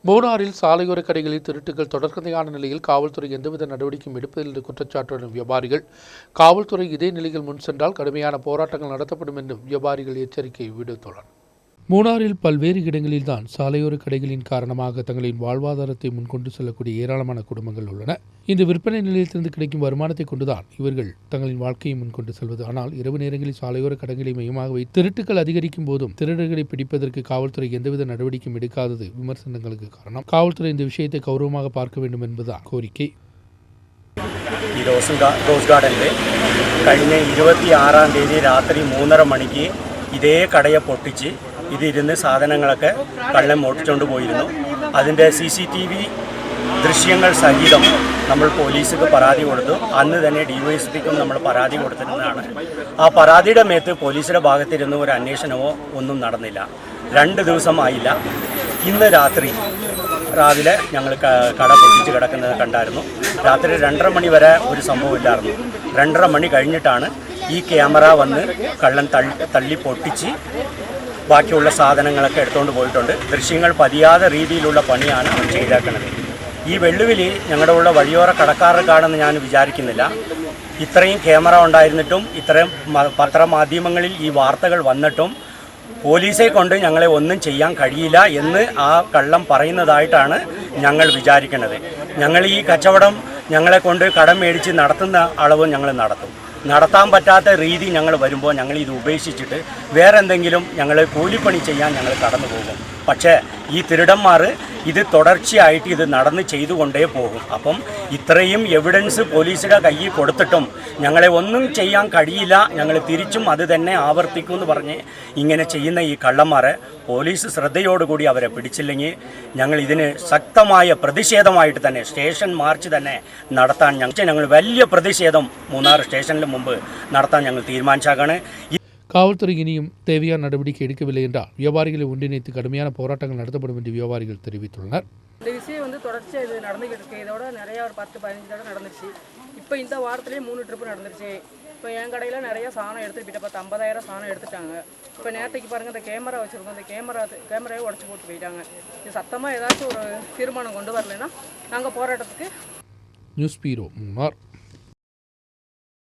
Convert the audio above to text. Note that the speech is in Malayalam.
மூணாறில் சாலையோர கடைகளில் திருட்டுகள் தொடர்கதையான நிலையில் காவல்துறை எந்தவித நடவடிக்கையும் எடுப்பதில் என்று குற்றச்சாட்டுடன் வியாபாரிகள். காவல்துறை இதே நிலையில் முன் சென்றால் கடுமையான போராட்டங்கள் நடத்தப்படும் என்றும் வியாபாரிகள் எச்சரிக்கை விடுத்துள்ளனர். மூணாறில் பல்வேறு இடங்களில்தான் சாலையோர கடைகளின் காரணமாக தங்களின் வாழ்வாதாரத்தை முன்கொண்டு செல்லக்கூடிய ஏராளமான குடும்பங்கள் உள்ளன. இந்த விற்பனை நிலையத்திலிருந்து கிடைக்கும் வருமானத்தை கொண்டுதான் இவர்கள் தங்களின் வாழ்க்கையை முன்கொண்டு செல்வது. ஆனால் இரவு நேரங்களில் சாலையோர கடைகளை மையமாக வைத்து திருட்டுகள் அதிகரிக்கும் போதும் திருடர்களை பிடிப்பதற்கு காவல்துறை எந்தவித நடவடிக்கையும் எடுக்காதது விமர்சனங்களுக்கு காரணம். காவல்துறை இந்த விஷயத்தை கௌரவமாக பார்க்க வேண்டும் என்பதுதான் கோரிக்கை. ഈ റോസ് ഗാർഡനിൽ കഴിഞ്ഞ 26-ാം തീയതി രാത്രി 3:30 മണിക്ക് ഇതേ കടയെ പൊട്ടിച്ച് ഇതിരുന്ന് സാധനങ്ങളൊക്കെ കള്ളൻ മോട്ടിച്ചുകൊണ്ട് പോയിരുന്നു. അതിൻ്റെ CCTV ദൃശ്യങ്ങൾ സഹിതം നമ്മൾ പോലീസിന് പരാതി കൊടുത്തു. അന്ന് തന്നെ DYSPക്കും നമ്മൾ പരാതി കൊടുത്തിരുന്നതാണ്. ആ പരാതിയുടെ മേത്ത് പോലീസിൻ്റെ ഭാഗത്തിരുന്ന് ഒരു അന്വേഷണമോ ഒന്നും നടന്നില്ല. 2 ദിവസമായില്ല. ഇന്ന് രാവിലെ ഞങ്ങൾ കട പൊട്ടിച്ച് കിടക്കുന്നത് കണ്ടായിരുന്നു. രാത്രി 2:30 മണി വരെ ഒരു സംഭവമില്ലായിരുന്നു. 2:30 മണി കഴിഞ്ഞിട്ടാണ് ഈ ക്യാമറ വന്ന് കള്ളൻ തള്ളി പൊട്ടിച്ച് ബാക്കിയുള്ള സാധനങ്ങളൊക്കെ എടുത്തുകൊണ്ട് പോയിട്ടുണ്ട്. ദൃശ്യങ്ങൾ പതിയാത്ത രീതിയിലുള്ള പണിയാണ് അവർ ചെയ്തേക്കുന്നത്. ഈ വെല്ലുവിളി ഞങ്ങളുടെ ഉള്ള വഴിയോര കടക്കാർക്കാണെന്ന് ഞാൻ വിചാരിക്കുന്നില്ല. ഇത്രയും ക്യാമറ ഉണ്ടായിരുന്നിട്ടും ഇത്രയും പത്രമാധ്യമങ്ങളിൽ ഈ വാർത്തകൾ വന്നിട്ടും പോലീസെ കൊണ്ട് ഞങ്ങളെ ഒന്നും ചെയ്യാൻ കഴിയില്ല എന്ന് ആ കള്ളം പറയുന്നതായിട്ടാണ് ഞങ്ങൾ വിചാരിക്കുന്നത്. ഞങ്ങൾ ഈ കച്ചവടം ഞങ്ങളെ കൊണ്ട് കടം മേടിച്ച് നടത്തുന്ന അളവ് ഞങ്ങൾ നടത്താൻ പറ്റാത്ത രീതി ഞങ്ങൾ വരുമ്പോൾ ഞങ്ങൾ ഇത് ഉപേക്ഷിച്ചിട്ട് വേറെ എന്തെങ്കിലും ഞങ്ങൾ കൂലിപ്പണി ചെയ്യാൻ ഞങ്ങൾ കടന്നു പോകും. പക്ഷേ ഈ തിരുടന്മാർ ഇത് തുടർച്ചയായിട്ട് ഇത് നടന്ന് ചെയ്തുകൊണ്ടേ പോകും. അപ്പം ഇത്രയും എവിഡൻസ് പോലീസിൻ്റെ കയ്യിൽ കൊടുത്തിട്ടും ഞങ്ങളെ ഒന്നും ചെയ്യാൻ കഴിയില്ല, ഞങ്ങൾ തിരിച്ചും അത് തന്നെ ആവർത്തിക്കുമെന്ന് പറഞ്ഞ് ഇങ്ങനെ ചെയ്യുന്ന ഈ കള്ളന്മാരെ പോലീസ് ശ്രദ്ധയോടുകൂടി അവരെ പിടിച്ചില്ലെങ്കിൽ ഞങ്ങൾ ഇതിന് ശക്തമായ പ്രതിഷേധമായിട്ട് തന്നെ സ്റ്റേഷൻ മാർച്ച് തന്നെ നടത്താൻ ഞങ്ങൾ വലിയ പ്രതിഷേധം മൂന്നാർ സ്റ്റേഷനിൽ മുമ്പ് നടത്താൻ ഞങ്ങൾ തീരുമാനിച്ചാണ്. காவல்துறை இனியும் தேவையான நடவடிக்கை எடுக்கவில்லை என்றால் வியாபாரிகளை ஒன்றிணைத்து கடுமையான போராட்டங்கள் நடத்தப்படும் என்று வியாபாரிகள் தெரிவித்துள்ளனர். இந்த விஷயம் தொடர்ச்சியாக இது நடந்துகிட்டு இருக்கு. இதோட நிறையா ஒரு 10-15 தடவை நடந்துருச்சு. இப்போ இந்த வாரத்துலேயே 3 ட்ரிப்பு நடந்துருச்சு. இப்போ என் கடையில் நிறைய சாணம் எடுத்துகிட்டு போயிட்டு 50,000 சாணம் எடுத்துட்டாங்க. இப்போ நேற்றுக்கு பாருங்கள், இந்த கேமரா வச்சுருக்கோம், இந்த கேமராவே உடச்சி போட்டு போயிட்டாங்க. இது சத்தமாக ஏதாச்சும் ஒரு தீர்மானம் கொண்டு வரலைன்னா நாங்கள் போராட்டத்துக்கு. நியூஸ் பீரோ மூணார்.